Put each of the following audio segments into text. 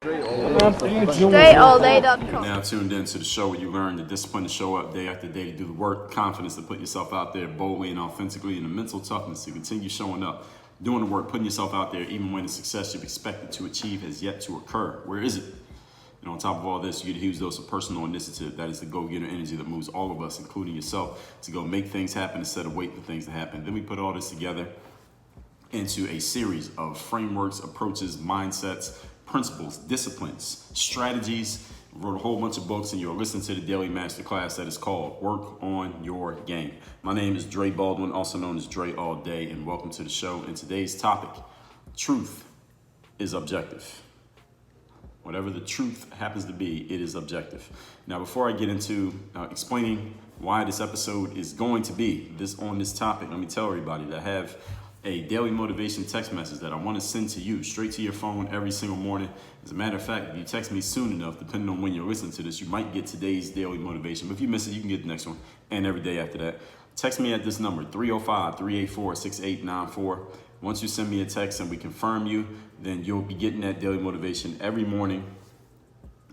DreAllDay.com. Now tuned in to the show where you learn the discipline to show up day after day, to do the work, confidence to put yourself out there boldly and authentically, and the mental toughness to continue showing up, doing the work, putting yourself out there even when the success you've expected to achieve has yet to occur. Where is it? And on top of all this, you get a huge dose of personal initiative. That is the go-getter energy that moves all of us, including yourself, to go make things happen instead of wait for things to happen. Then we put all this together into a series of frameworks, approaches, mindsets, principles, disciplines, strategies. Wrote a whole bunch of books, and you're listening to the daily masterclass that is called Work on Your Game. My name is Dre Baldwin, also known as Dre All Day, and welcome to the show. And today's topic, truth is objective. Whatever the truth happens to be, it is objective. Now, before I get into explaining why this episode is going to be on this topic, let me tell everybody that I have a daily motivation text message that I want to send to you straight to your phone every single morning. As a matter of fact, if you text me soon enough, depending on when you're listening to this, you might get today's daily motivation. But if you miss it, you can get the next one and every day after that. Text me at this number, 305-384-6894. Once you send me a text and we confirm you, then you'll be getting that daily motivation every morning.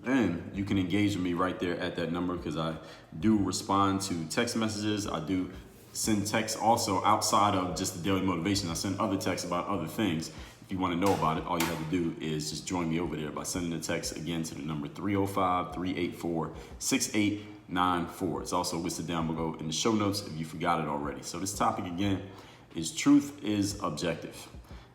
And you can engage with me right there at that number, because I do respond to text messages. I do send texts also outside of just the daily motivation. I send other texts about other things. If you want to know about it, all you have to do is just join me over there by sending a text again to the number 305-384-6894. It's also listed down below in the show notes if you forgot it already. So this topic again is truth is objective.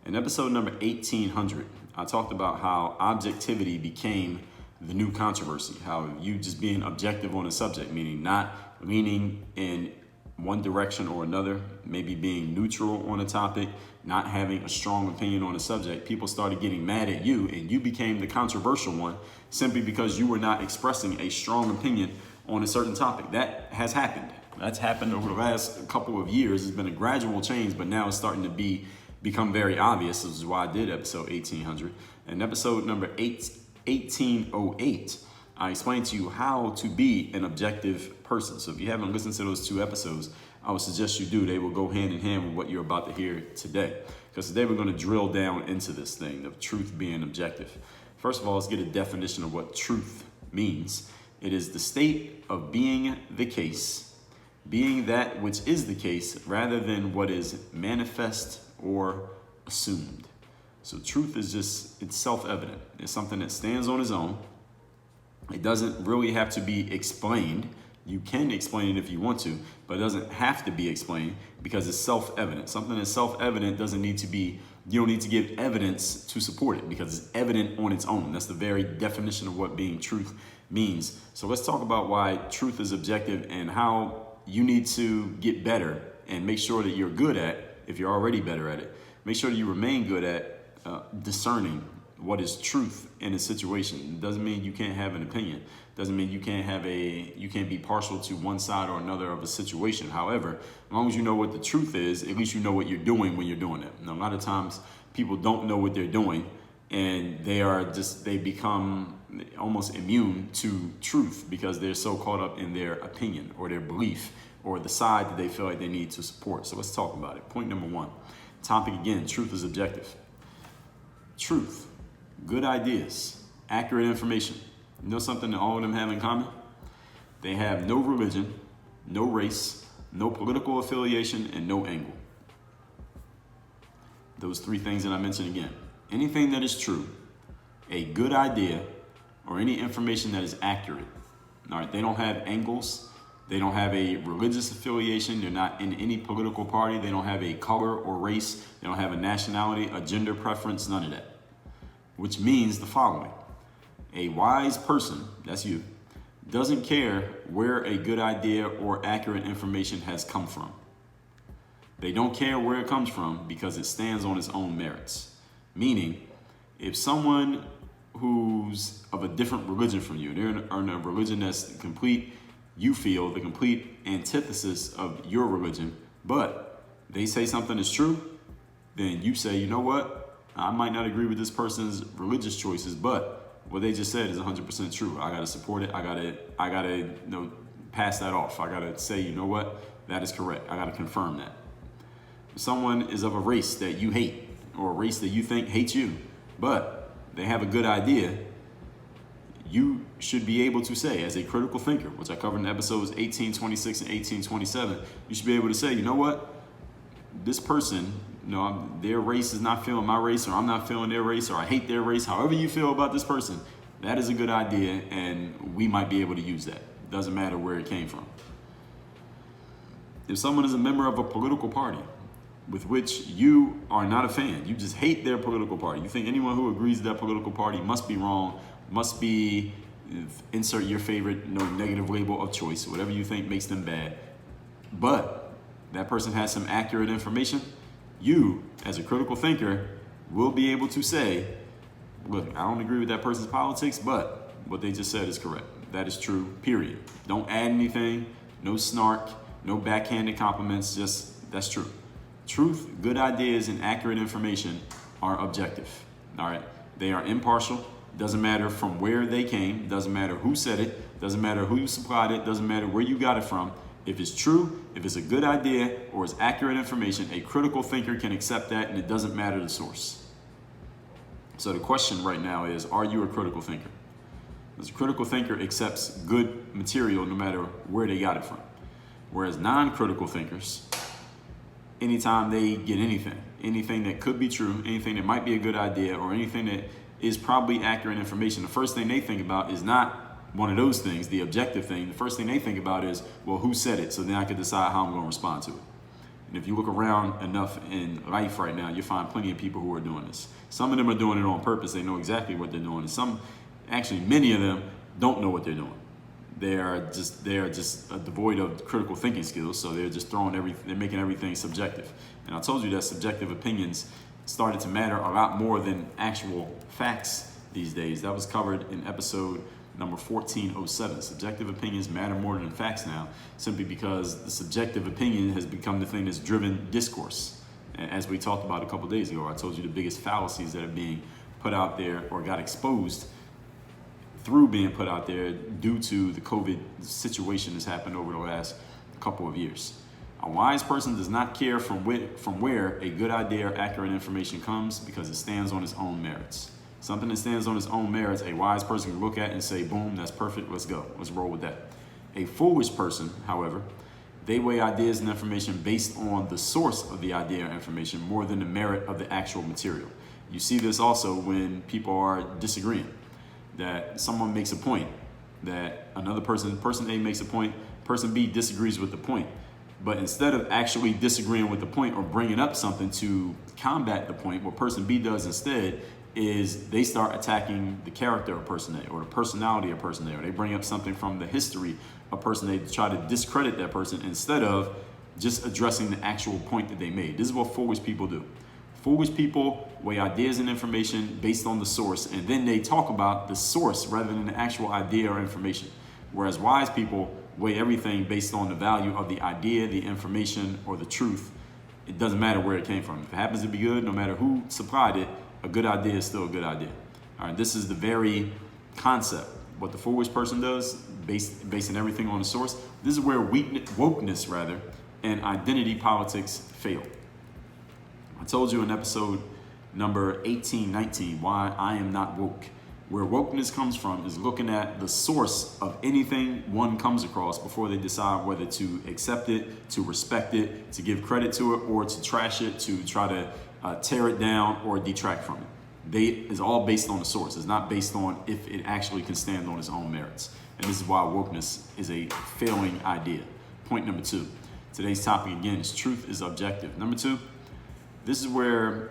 In episode number 1800, I talked about how objectivity became the new controversy, how you just being objective on a subject, meaning not leaning in one direction or another, maybe being neutral on a topic, not having a strong opinion on a subject. People started getting mad at you, and you became the controversial one simply because you were not expressing a strong opinion on a certain topic. That has happened. That's happened over the last couple of years. It's been a gradual change, but now it's starting to become very obvious. This is why I did episode 1800. And episode number 1808, I explained to you how to be an objective person. So if you haven't listened to those two episodes, I would suggest you do. They will go hand in hand with what you're about to hear today. Because today we're going to drill down into this thing of truth being objective. First of all, let's get a definition of what truth means. It is the state of being the case, being that which is the case, rather than what is manifest or assumed. So truth is it's self-evident. It's something that stands on its own. It doesn't really have to be explained. You can explain it if you want to, but it doesn't have to be explained because it's self-evident. Something that's self-evident you don't need to give evidence to support it because it's evident on its own. That's the very definition of what being truth means. So let's talk about why truth is objective and how you need to get better and make sure that you're good at, if you're already better at it, make sure that you remain good at discerning what is truth in a situation. It doesn't mean you can't have an opinion. It doesn't mean you can't be partial to one side or another of a situation. However, as long as you know what the truth is, at least you know what you're doing when you're doing it. Now, a lot of times people don't know what they're doing, and they become almost immune to truth because they're so caught up in their opinion or their belief or the side that they feel like they need to support. So let's talk about it. Point number one, topic again, truth is objective. Truth. Good ideas, accurate information. You know something that all of them have in common? They have no religion, no race, no political affiliation, and no angle. Those three things that I mentioned again. Anything that is true, a good idea, or any information that is accurate. All right, they don't have angles. They don't have a religious affiliation. They're not in any political party. They don't have a color or race. They don't have a nationality, a gender preference, none of that. Which means the following. A wise person, that's you, doesn't care where a good idea or accurate information has come from. They don't care where it comes from because it stands on its own merits. Meaning, if someone who's of a different religion from you, they're in a religion that's the complete antithesis of your religion, but they say something is true, then you say, you know what? I might not agree with this person's religious choices, but what they just said is 100% true. I got to support it. I got to pass that off. I got to say, you know what? That is correct. I got to confirm that. If someone is of a race that you hate or a race that you think hates you, but they have a good idea, you should be able to say, as a critical thinker, which I covered in episodes 1826 and 1827, you should be able to say, you know what, this person, their race is not feeling my race, or I'm not feeling their race, or I hate their race. However you feel about this person, that is a good idea, and we might be able to use that. Doesn't matter where it came from. If someone is a member of a political party with which you are not a fan, you just hate their political party, you think anyone who agrees to that political party must be wrong, must be, insert your favorite negative label of choice, whatever you think makes them bad, but that person has some accurate information, you, as a critical thinker, will be able to say, look, I don't agree with that person's politics, but what they just said is correct. That is true, period. Don't add anything, no snark, no backhanded compliments, just that's true. Truth, good ideas, and accurate information are objective, all right? They are impartial. Doesn't matter from where they came, doesn't matter who said it, doesn't matter who you supplied it, doesn't matter where you got it from. If it's true, if it's a good idea, or it's accurate information, a critical thinker can accept that, and it doesn't matter the source. So the question right now is, are you a critical thinker? Because a critical thinker accepts good material no matter where they got it from. Whereas non-critical thinkers, anytime they get anything that could be true, anything that might be a good idea, or anything that is probably accurate information, the first thing they think about is not one of those things, the objective thing. The first thing they think about is, well, who said it? So then I can decide how I'm going to respond to it. And if you look around enough in life right now, you find plenty of people who are doing this. Some of them are doing it on purpose. They know exactly what they're doing. And many of them don't know what they're doing. They are just devoid of critical thinking skills. So they're just they're making everything subjective. And I told you that subjective opinions started to matter a lot more than actual facts these days. That was covered in episode number 1407. Subjective opinions matter more than facts now, simply because the subjective opinion has become the thing that's driven discourse. As we talked about a couple days ago, I told you the biggest fallacies that are being put out there or got exposed through being put out there due to the COVID situation that's happened over the last couple of years. A wise person does not care from where a good idea or accurate information comes, because it stands on its own merits. Something that stands on its own merits, a wise person can look at and say, boom, that's perfect, let's go, let's roll with that. A foolish person, however, they weigh ideas and information based on the source of the idea or information more than the merit of the actual material. You see this also when people are disagreeing, that someone makes a point, that another person A makes a point, person B disagrees with the point. But instead of actually disagreeing with the point or bringing up something to combat the point, what person B does instead is they start attacking the character of person A or the personality of person A, or they bring up something from the history of person A to try to discredit that person instead of just addressing the actual point that they made. This is what foolish people do. Foolish people weigh ideas and information based on the source, and then they talk about the source rather than the actual idea or information. Whereas wise people weigh everything based on the value of the idea, the information, or the truth. It doesn't matter where it came from. If it happens to be good, no matter who supplied it, a good idea is still a good idea. All right, this is the very concept. What the foolish person does, basing everything on the source, this is where wokeness and identity politics fail. I told you in episode number 1819 why I am not woke. Where wokeness comes from is looking at the source of anything one comes across before they decide whether to accept it, to respect it, to give credit to it, or to trash it, to try to tear it down or detract from it. It's all based on the source. It's not based on if it actually can stand on its own merits. And this is why wokeness is a failing idea. Point number 2. Today's topic again is truth is objective. Number 2, this is where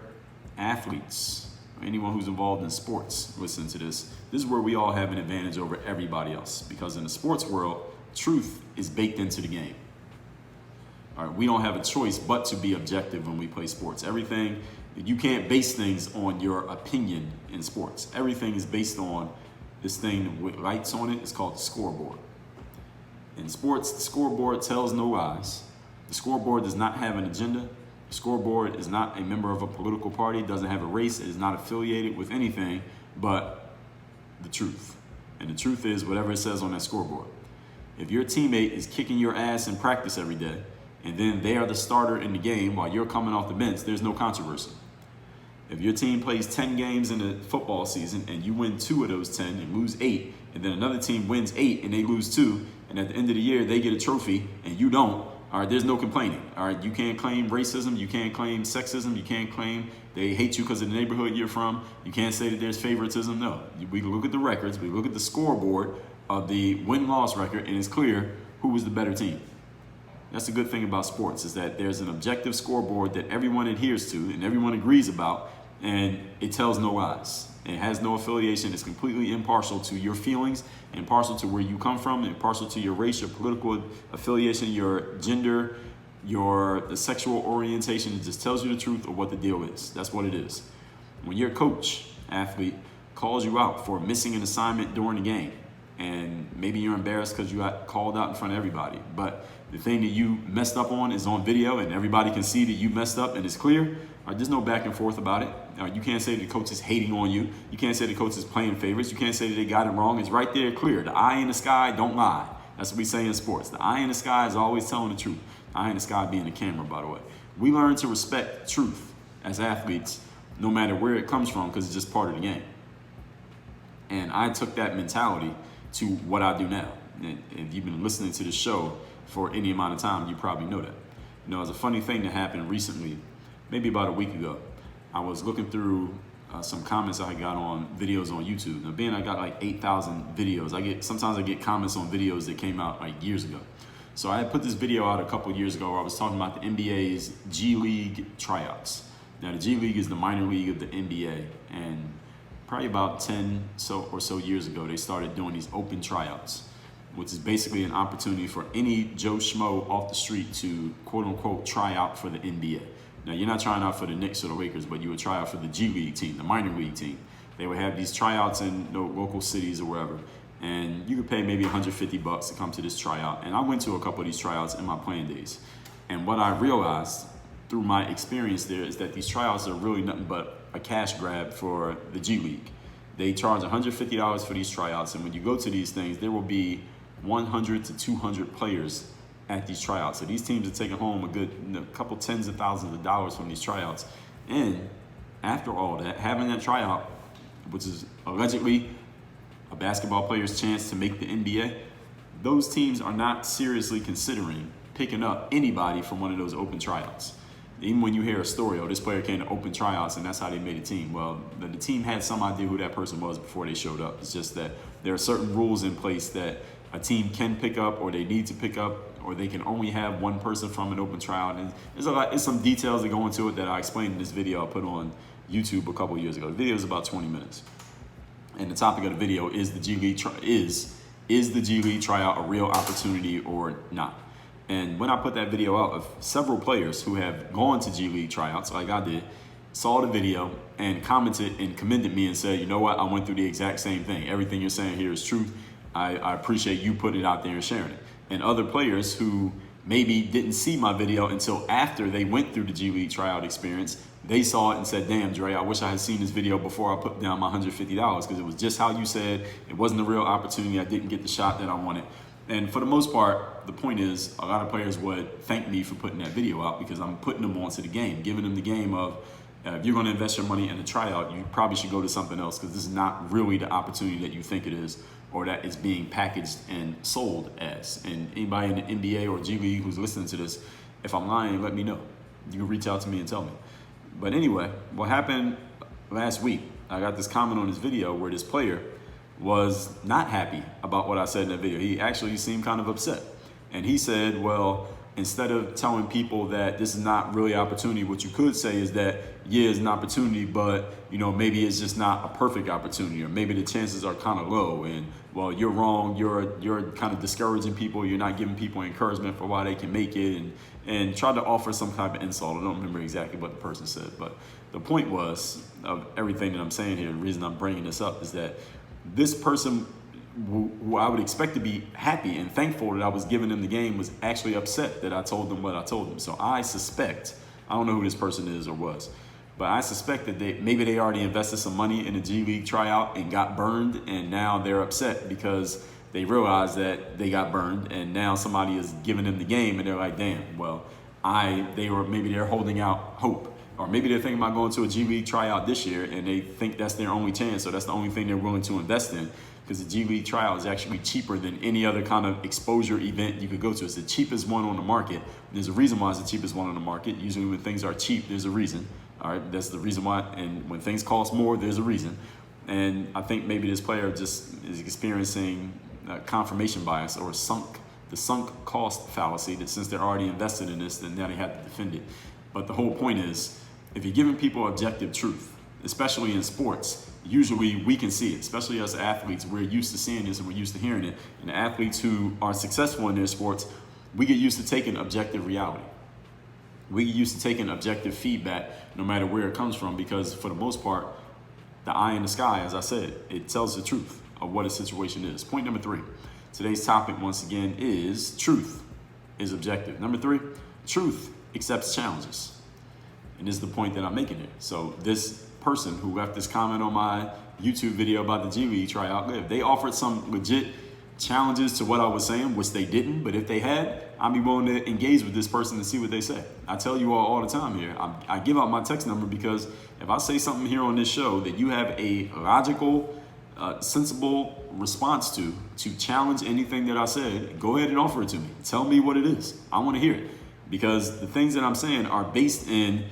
athletes, anyone who's involved in sports, listen to this. This is where we all have an advantage over everybody else, because in the sports world, truth is baked into the game. All right, we don't have a choice but to be objective when we play sports. Everything, you can't base things on your opinion in sports. Everything is based on this thing with lights on it. It's called the scoreboard. In sports, the scoreboard tells no lies. The scoreboard does not have an agenda. The scoreboard is not a member of a political party, doesn't have a race, it is not affiliated with anything but the truth. And the truth is whatever it says on that scoreboard. If your teammate is kicking your ass in practice every day, and then they are the starter in the game while you're coming off the bench, there's no controversy. If your team plays 10 games in a football season and you win 2 of those 10 and lose 8, and then another team wins 8 and they lose 2, and at the end of the year they get a trophy and you don't, all right, there's no complaining. All right, you can't claim racism, you can't claim sexism, you can't claim they hate you because of the neighborhood you're from. You can't say that there's favoritism. No, we look at the records, we look at the scoreboard of the win-loss record, and it's clear who was the better team. That's the good thing about sports, is that there's an objective scoreboard that everyone adheres to and everyone agrees about, and it tells no lies. It has no affiliation. It's completely impartial to your feelings, impartial to where you come from, impartial to your race, your political affiliation, your gender, the sexual orientation. It just tells you the truth of what the deal is. That's what it is. When your coach, athlete, calls you out for missing an assignment during the game, and maybe you're embarrassed because you got called out in front of everybody, but the thing that you messed up on is on video and everybody can see that you messed up and it's clear, there's no back and forth about it. You can't say the coach is hating on you. You can't say the coach is playing favorites. You can't say that they got it wrong. It's right there, clear. The eye in the sky don't lie. That's what we say in sports. The eye in the sky is always telling the truth. The eye in the sky being the camera, by the way. We learn to respect truth as athletes, no matter where it comes from, because it's just part of the game. And I took that mentality to what I do now. And if you've been listening to the show for any amount of time, you probably know that. You know, it's a funny thing that happened recently, maybe about a week ago. I was looking through some comments I got on videos on YouTube. Now, being I got like 8,000 videos, sometimes I get comments on videos that came out like years ago. So I had put this video out a couple years ago where I was talking about the NBA's G League tryouts. Now, the G League is the minor league of the NBA, and probably about 10 or so years ago, they started doing these open tryouts, which is basically an opportunity for any Joe Schmo off the street to quote unquote try out for the NBA. Now, you're not trying out for the Knicks or the Lakers, but you would try out for the G League team, the minor league team. They would have these tryouts in local cities or wherever, and you could pay maybe $150 to come to this tryout. And I went to a couple of these tryouts in my playing days. And what I realized through my experience there is that these tryouts are really nothing but a cash grab for the G League. They charge $150 for these tryouts, and when you go to these things, there will be 100 to 200 players at these tryouts. So these teams are taking home a couple tens of thousands of dollars from these tryouts. And after all that, having that tryout, which is allegedly a basketball player's chance to make the NBA, those teams are not seriously considering picking up anybody from one of those open tryouts. Even when you hear a story, this player came to open tryouts and that's how they made a team. Well, the team had some idea who that person was before they showed up. It's just that there are certain rules in place that a team can pick up, or they need to pick up, or they can only have one person from an open tryout. And there's some details that go into it that I explained in this video I put on YouTube a couple years ago. The video is about 20 minutes. And the topic of the video is the G League is the G League tryout a real opportunity or not? And when I put that video out, of several players who have gone to G League tryouts, like I did, saw the video and commented and commended me and said, you know what, I went through the exact same thing. Everything you're saying here is truth. I appreciate you putting it out there and sharing it. And other players who maybe didn't see my video until after they went through the G League tryout experience, they saw it and said, damn, Dre, I wish I had seen this video before I put down my $150, because it was just how you said. It wasn't a real opportunity. I didn't get the shot that I wanted. And for the most part, the point is, a lot of players would thank me for putting that video out, because I'm putting them onto the game, giving them the game of, if you're going to invest your money in a tryout, you probably should go to something else, because this is not really the opportunity that you think it is, or that it's being packaged and sold as. And anybody in the NBA or G League who's listening to this, if I'm lying, let me know. You can reach out to me and tell me. But anyway, what happened last week, I got this comment on this video where this player was not happy about what I said in that video. He actually seemed kind of upset. And he said, well, instead of telling people that this is not really an opportunity, what you could say is that, yeah, it's an opportunity, but maybe it's just not a perfect opportunity, or maybe the chances are kind of low, and well, you're wrong, you're kind of discouraging people, you're not giving people encouragement for why they can make it, and try to offer some type of insult. I don't remember exactly what the person said, but the point was, of everything that I'm saying here, the reason I'm bringing this up is that this person who I would expect to be happy and thankful that I was giving them the game was actually upset that I told them what I told them. So I suspect, I don't know who this person is or was, but I suspect that maybe they already invested some money in a G League tryout and got burned, and now they're upset because they realize that they got burned, and now somebody is giving them the game, and they're like, damn, well, they're holding out hope, Or maybe they're thinking about going to a G League tryout this year and they think that's their only chance, so that's the only thing they're willing to invest in, because the G League tryout is actually cheaper than any other kind of exposure event you could go to. It's the cheapest one on the market. There's a reason why it's the cheapest one on the market. Usually when things are cheap, there's a reason. All right, that's the reason why. And when things cost more, there's a reason. And I think maybe this player just is experiencing confirmation bias, or the sunk cost fallacy, that since they're already invested in this, then now they have to defend it. But the whole point is, if you're giving people objective truth, especially in sports, usually we can see it, especially as athletes. We're used to seeing this and we're used to hearing it. And the athletes who are successful in their sports, we get used to taking objective reality. We get used to taking objective feedback no matter where it comes from, because for the most part, the eye in the sky, as I said, it tells the truth of what a situation is. Point number 3. Today's topic, once again, is truth is objective. Number 3, truth accepts challenges. And this is the point that I'm making here. So this person who left this comment on my YouTube video about the G League tryout, if they offered some legit challenges to what I was saying, which they didn't, but if they had, I'd be willing to engage with this person and see what they say. I tell you all the time here, I give out my text number, because if I say something here on this show that you have a logical, sensible response to challenge anything that I said, go ahead and offer it to me. Tell me what it is. I want to hear it, because the things that I'm saying are based in,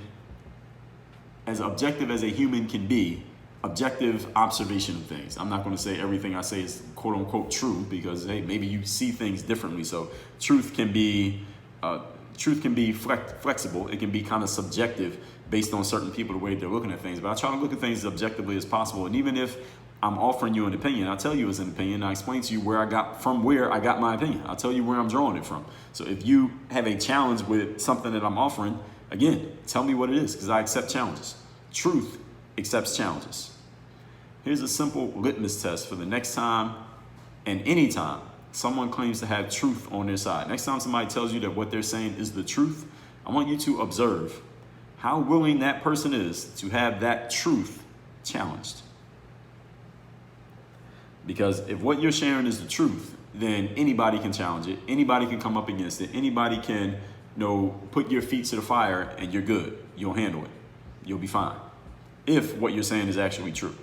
as objective as a human can be, objective observation of things. I'm not going to say everything I say is quote unquote true, because hey, maybe you see things differently. So truth can be flexible. It can be kind of subjective based on certain people, the way they're looking at things. But I try to look at things as objectively as possible. And even if I'm offering you an opinion, I'll tell you it's an opinion. I explain to you where I got my opinion. I'll tell you where I'm drawing it from. So if you have a challenge with something that I'm offering, again, tell me what it is, because I accept challenges. Truth accepts challenges. Here's a simple litmus test for the next time and any time someone claims to have truth on their side. Next time somebody tells you that what they're saying is the truth, I want you to observe how willing that person is to have that truth challenged. Because if what you're sharing is the truth, then anybody can challenge it. Anybody can come up against it. Anybody can, put your feet to the fire and you're good. You'll handle it. You'll be fine. If what you're saying is actually true.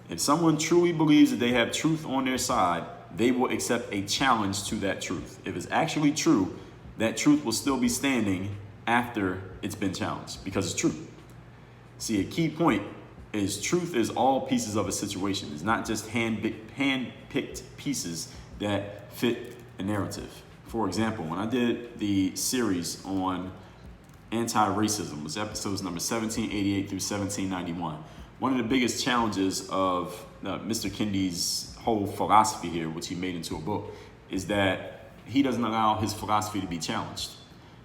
If someone truly believes that they have truth on their side, they will accept a challenge to that truth. If it's actually true, that truth will still be standing after it's been challenged, because it's true. See, a key point is truth is all pieces of a situation. It's not just hand-picked pieces that fit a narrative. For example, when I did the series on anti-racism, it was episodes number 1788 through 1791. One of the biggest challenges of Mr. Kendi's whole philosophy here, which he made into a book, is that he doesn't allow his philosophy to be challenged.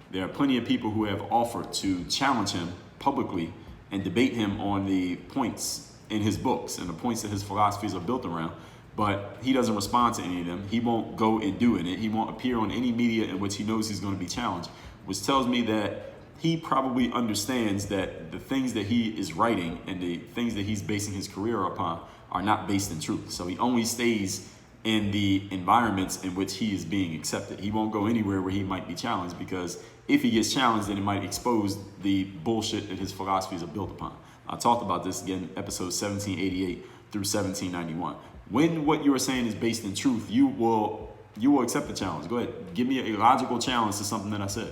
There are plenty of people who have offered to challenge him publicly and debate him on the points in his books and the points that his philosophies are built around, but he doesn't respond to any of them. He won't go and do it. He won't appear on any media in which he knows he's going to be challenged, which tells me that he probably understands that the things that he is writing and the things that he's basing his career upon are not based in truth. So he only stays in the environments in which he is being accepted. He won't go anywhere where he might be challenged, because if he gets challenged, then it might expose the bullshit that his philosophies are built upon. I talked about this again, episodes 1788 through 1791. When what you are saying is based in truth, you will accept the challenge. Go ahead, give me a logical challenge to something that I said.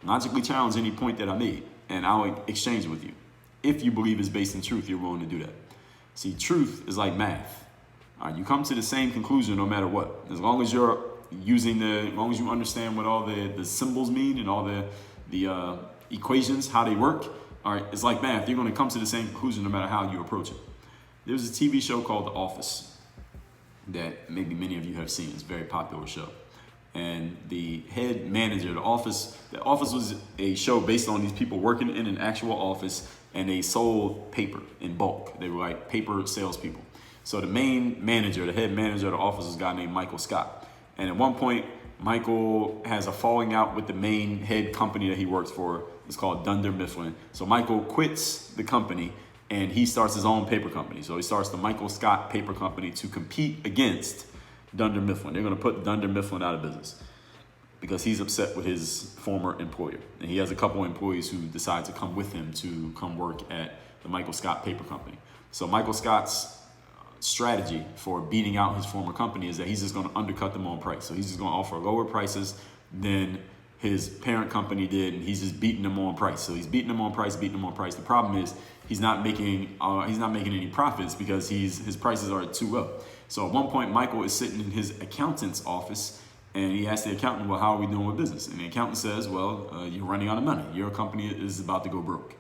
Logically challenge any point that I made, and I'll exchange it with you. If you believe it's based in truth, you're willing to do that. See, truth is like math. All right, you come to the same conclusion no matter what. As long as you understand what all the symbols mean and all the equations, how they work. All right, it's like math. You're going to come to the same conclusion no matter how you approach it. There's a TV show called The Office that maybe many of you have seen. It's a very popular show. And the head manager of The Office was a show based on these people working in an actual office, and they sold paper in bulk. They were like paper salespeople. So the main manager, the head manager of The Office, is a guy named Michael Scott. And at one point, Michael has a falling out with the main head company that he works for. It's called Dunder Mifflin. So Michael quits the company and he starts his own paper company. So he starts the Michael Scott Paper Company to compete against Dunder Mifflin. They're going to put Dunder Mifflin out of business. because he's upset with his former employer. And he has a couple of employees who decide to come with him to come work at the Michael Scott Paper Company. So Michael Scott's strategy for beating out his former company is that he's just going to undercut them on price. So he's just going to offer lower prices than his parent company did, and he's just beating them on price. So he's beating them on price. The problem is he's not making any profits because his prices are too low. So at one point, Michael is sitting in his accountant's office, and he asks the accountant, well, how are we doing with business? And the accountant says, well, you're running out of money. Your company is about to go broke.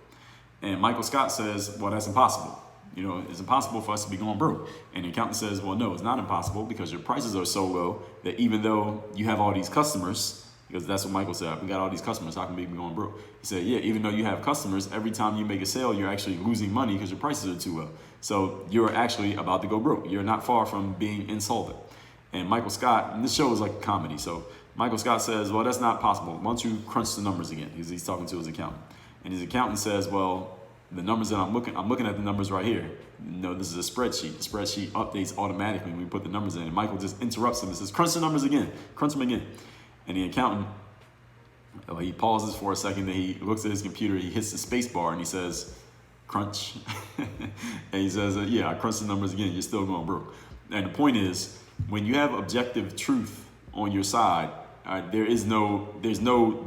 And Michael Scott says, well, that's impossible. It's impossible for us to be going broke. And the accountant says, well, no, it's not impossible because your prices are so low that even though you have all these customers, because that's what Michael said, we got all these customers, how can we be going broke? He said, yeah, even though you have customers, every time you make a sale, you're actually losing money because your prices are too low. So you're actually about to go broke. You're not far from being insolvent. And Michael Scott, and this show is like a comedy, so Michael Scott says, well, that's not possible. Why don't you crunch the numbers again? Because he's talking to his accountant. And his accountant says, well, the numbers that I'm looking at the numbers right here. This is a spreadsheet. The spreadsheet updates automatically when we put the numbers in. And Michael just interrupts him and says, crunch the numbers again. Crunch them again. And the accountant, he pauses for a second, then he looks at his computer, he hits the space bar, and he says, crunch. And he says, yeah, I crunched the numbers again. You're still going broke. And the point is, when you have objective truth on your side, there's no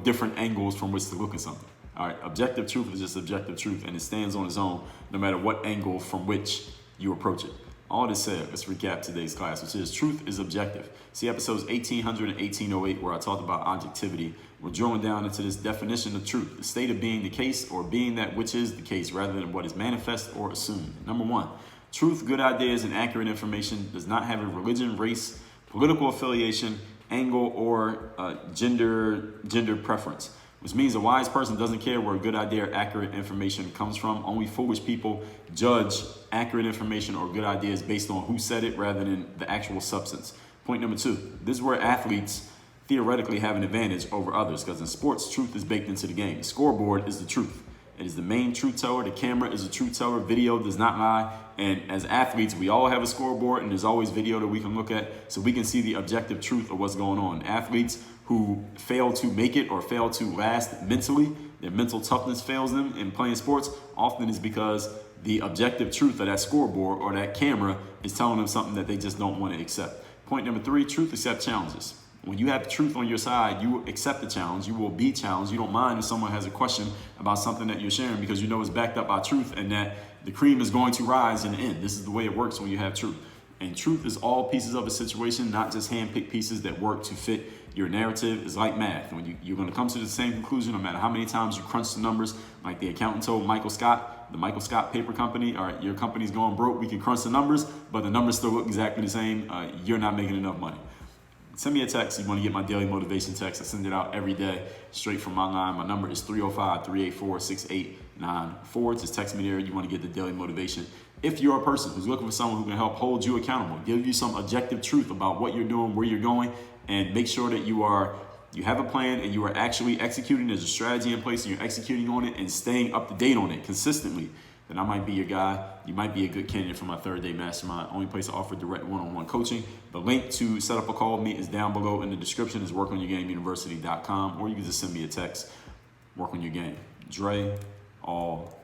different angles from which to look at something. All right, objective truth is just objective truth, and it stands on its own no matter what angle from which you approach it. All this said, let's recap today's class, which is truth is objective. See episodes 1800 and 1808 where I talked about objectivity. We're drilling down into this definition of truth, the state of being the case or being that which is the case rather than what is manifest or assumed. Number one, truth, good ideas, and accurate information does not have a religion, race, political affiliation, angle, or gender preference. Which means a wise person doesn't care where a good idea or accurate information comes from. Only foolish people judge accurate information or good ideas based on who said it rather than the actual substance. Point number two, this is where athletes theoretically have an advantage over others because in sports, truth is baked into the game. The scoreboard is the truth. It is the main truth teller. The camera is a truth teller. Video does not lie. And as athletes, we all have a scoreboard and there's always video that we can look at so we can see the objective truth of what's going on. Athletes who fail to make it or fail to last mentally, their mental toughness fails them in playing sports, often is because the objective truth of that scoreboard or that camera is telling them something that they just don't want to accept. Point number three, truth accept challenges. When you have the truth on your side, you accept the challenge. You will be challenged. You don't mind if someone has a question about something that you're sharing because you know it's backed up by truth and that the cream is going to rise in the end. This is the way it works when you have truth. And truth is all pieces of a situation, not just hand-picked pieces that work to fit your narrative. Is like math. When you're going to come to the same conclusion no matter how many times you crunch the numbers, like the accountant told Michael Scott, the Michael Scott Paper Company, all right, your company's going broke. We can crunch the numbers, but the numbers still look exactly the same. You're not making enough money. Send me a text. You want to get my daily motivation text. I send it out every day straight from my line. My number is 305-384-6894. Just text me there. You want to get the daily motivation. If you're a person who's looking for someone who can help hold you accountable, give you some objective truth about what you're doing, where you're going, and make sure that you have a plan and you are actually executing. There's a strategy in place and you're executing on it and staying up to date on it consistently, then I might be your guy. You might be a good candidate for my 3rd day mastermind. Only place to offer direct one-on-one coaching. The link to set up a call with me is down below in the description. Is workonyourgameuniversity.com, or you can just send me a text. Work on your game. Dre, all